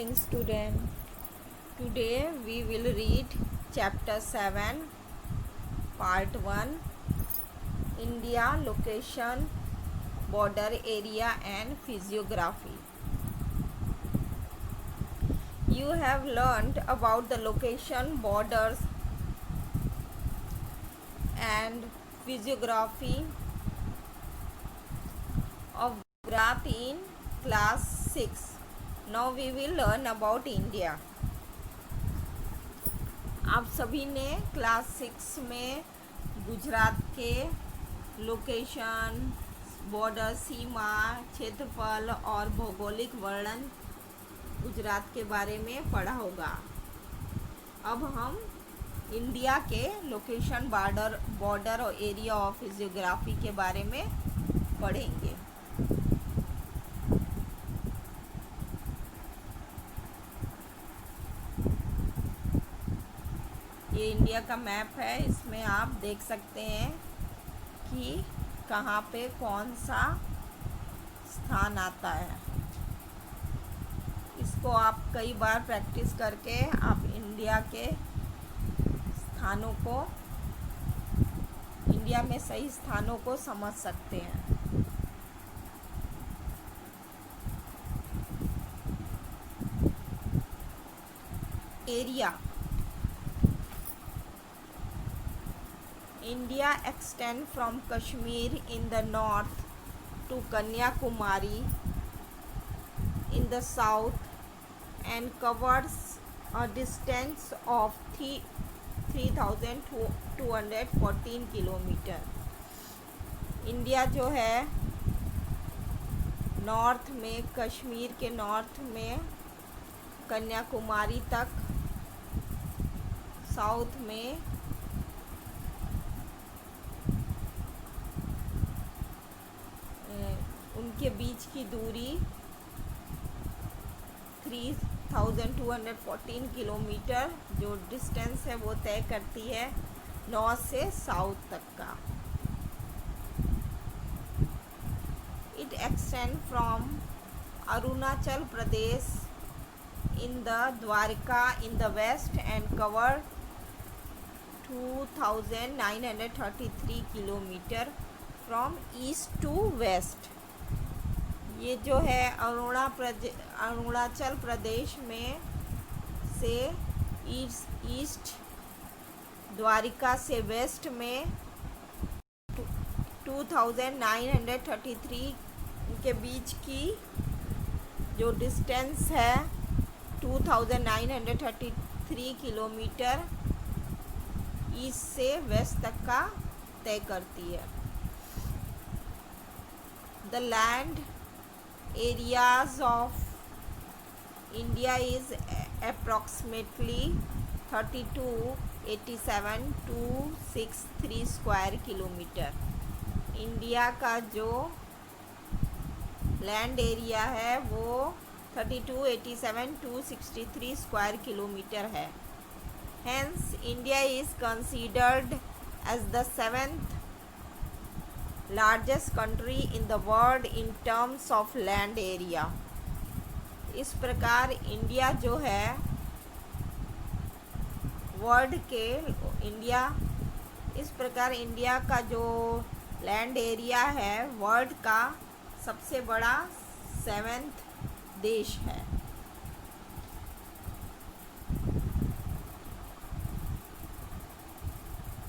morning, student. Today we will read chapter 7, part 1, India location, border area and physiography. You have learned about the location, borders and physiography of Gujarat in class 6. Now we will learn about India. आप सभी ने class 6 में गुजरात के location, border, सीमा, क्षेत्रफल और भौगोलिक वर्णन गुजरात के बारे में पढ़ा होगा। अब हम इंडिया के लोकेशन, बॉर्डर और एरिया ऑफ फिजियोग्राफी के बारे में पढ़ेंगे। ये इंडिया का मैप है। इसमें आप देख सकते हैं कि कहाँ पे कौन सा स्थान आता है। इसको आप कई बार प्रैक्टिस करके आप इंडिया के स्थानों को, इंडिया में सही स्थानों को समझ सकते हैं। Area. India extends from Kashmir in the north to Kanyakumari in the south and covers a distance of 3,214 kilometre. India जो है नॉर्थ में, कश्मीर के नॉर्थ में कन्याकुमारी तक, साउथ में उनके बीच की दूरी 3,214 किलोमीटर जो डिस्टेंस है वो तय करती है नॉर्थ से साउथ तक का। It extend from Arunachal Pradesh in the Dwarka in the west and cover 2,933 kilometre from east to west. ये जो है अरुणाचल प्रदेश में से ईस्ट, द्वारिका से वेस्ट में 2,933 के बीच की जो डिस्टेंस है 2,933 किलोमीटर ईस्ट से वेस्ट तक का तय करती है। The land areas of India is approximately 3287,263 square kilometre. India का जो लैंड एरिया है वो 3287,263 स्क्वायर किलोमीटर है। Hence, India is considered as the 7th largest country in the world in terms of land area। इस प्रकार India जो है India का जो लैंड एरिया है वर्ल्ड का सबसे बड़ा 7th देश है।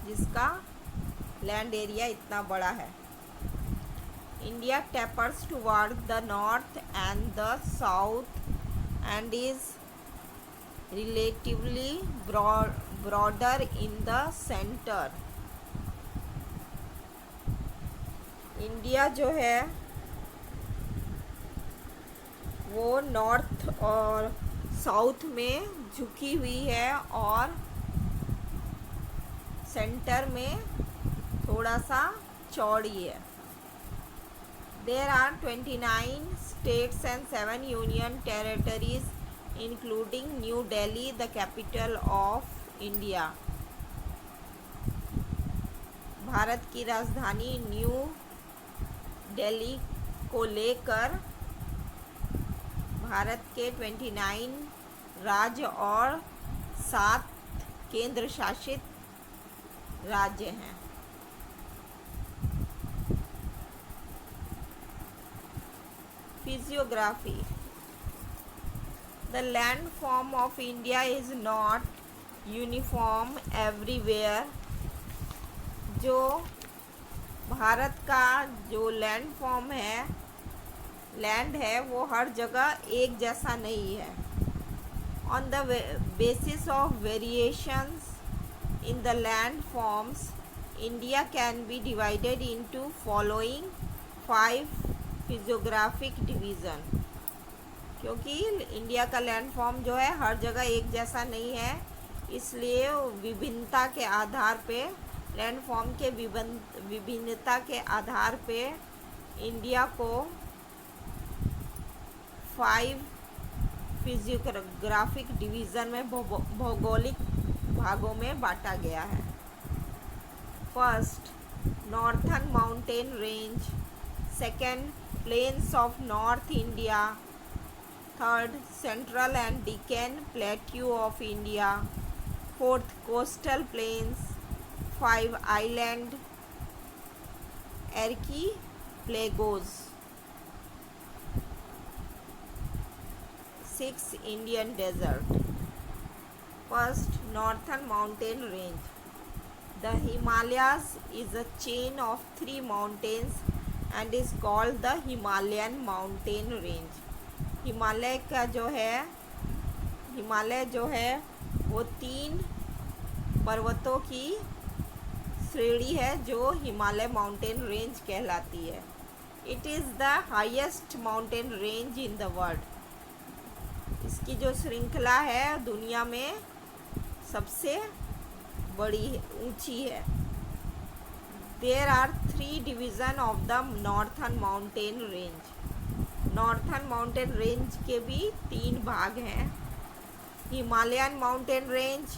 जिसका लैंड एरिया इतना बड़ा है। India tapers toward the north and the south and is relatively broader in the center। India जो है वो नॉर्थ और साउथ में झुकी हुई है और सेंटर में थोड़ा सा चौड़ी है। There are 29 states and 7 union territories including New Delhi, the capital of India। Bharat की राजधानी न्यू दिल्ली को लेकर भारत के 29 राज्य और 7 केंद्र शासित राज्य हैं। Physiography. The landform of India is not uniform everywhere। जो भारत का जो लैंड है वो हर जगह एक जैसा नहीं है। On the basis of variations in the landforms, India can be divided into following 5 physiographic division। क्योंकि इंडिया का लैंडफॉर्म जो है हर जगह एक जैसा नहीं है, इसलिए विभिन्नता के आधार पे लैंडफॉर्म के विभिन्नता के आधार पे इंडिया को 5 फिजियोग्राफिक डिवीज़न में भौगोलिक भागों में बांटा गया है। First, northern mountain range. Second, plains of north India. Third, central and Deccan plateau of India. Fourth, coastal plains. 5, island archipelagos. 6, Indian desert. First, northern mountain range. The Himalayas is a chain of 3 mountains and is called the Himalayan mountain range। Himalaya जो है वो 3 पर्वतों की श्रेणी है जो Himalaya mountain range कहलाती है। It is the highest mountain range in the world. इसकी जो श्रृंखला है दुनिया में सबसे बड़ी ऊंची है। There are 3 division of the northern mountain range. Northern mountain range के भी 3 भाग हैं। Himalayan mountain range,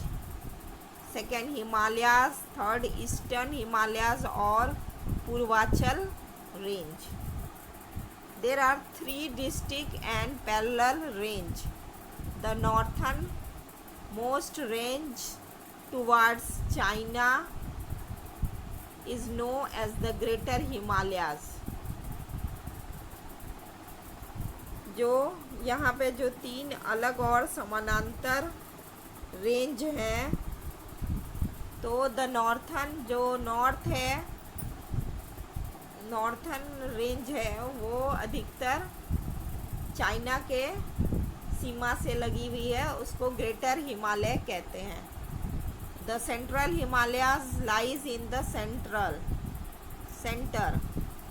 second Himalayas, third eastern Himalayas और Purvanchal range. There are 3 district and parallel range. The northern most range towards China is known as the Greater Himalayas। जो यहाँ पे जो 3 अलग और समानांतर रेंज हैं, तो द नॉर्थर्न जो नॉर्थर्न रेंज है वो अधिकतर चाइना के सीमा से लगी हुई है, उसको ग्रेटर हिमालय कहते हैं। The Central Himalayas lies in the center।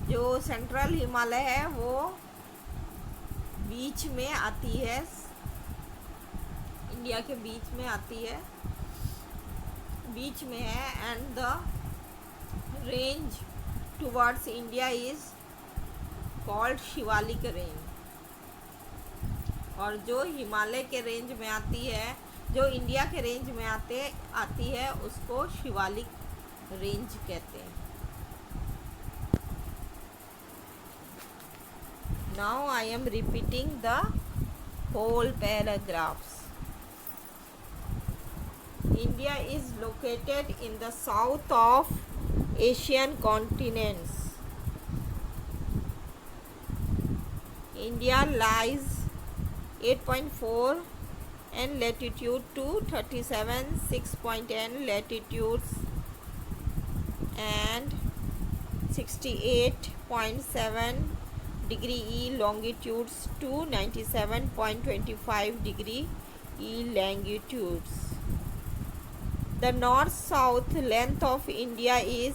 जो सेंट्रल हिमालय है वो बीच में आती है, इंडिया के बीच में आती है, बीच में है। And the range towards India is called Shivalik range. और जो हिमालय के रेंज में आती है, जो इंडिया के रेंज में आती है उसको शिवालिक रेंज कहते हैं। Now I am repeating the whole paragraphs. India is located in the south of Asian continents. India lies 8.4 and latitude to 37 6.n latitudes and 68.7 degree E longitudes to 97.25 degree E longitudes। The north-south length of India is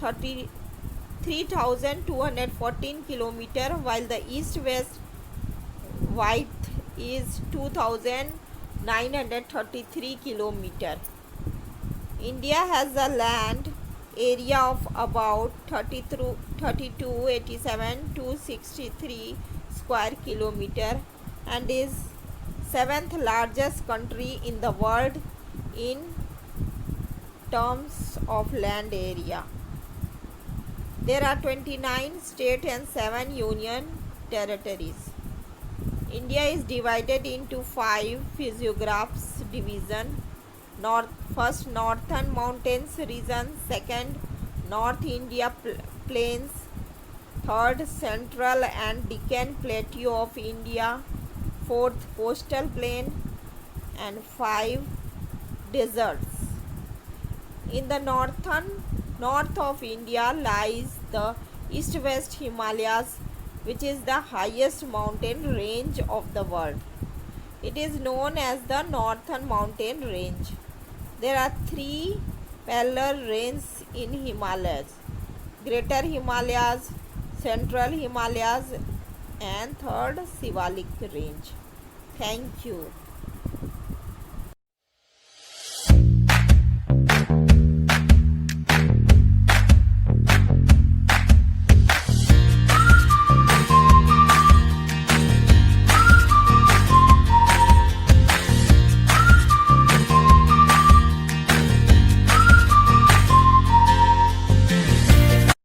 33,214 km, while the east-west width is 2,933 km। India has a land area of about 3287,263 square kilometer and is 7th largest country in the world in terms of land area। There are 29 states and 7 union territories। India is divided into 5 physiographs division. First Northern Mountains region, second North India plains, third Central and Deccan Plateau of India, fourth Coastal Plain, and 5 deserts. In the north of India lies the East-West Himalayas, which is the highest mountain range of the world. It is known as the Northern Mountain Range. There are 3 parallel ranges in Himalayas: Greater Himalayas, Central Himalayas, and third Shivalik Range. Thank you.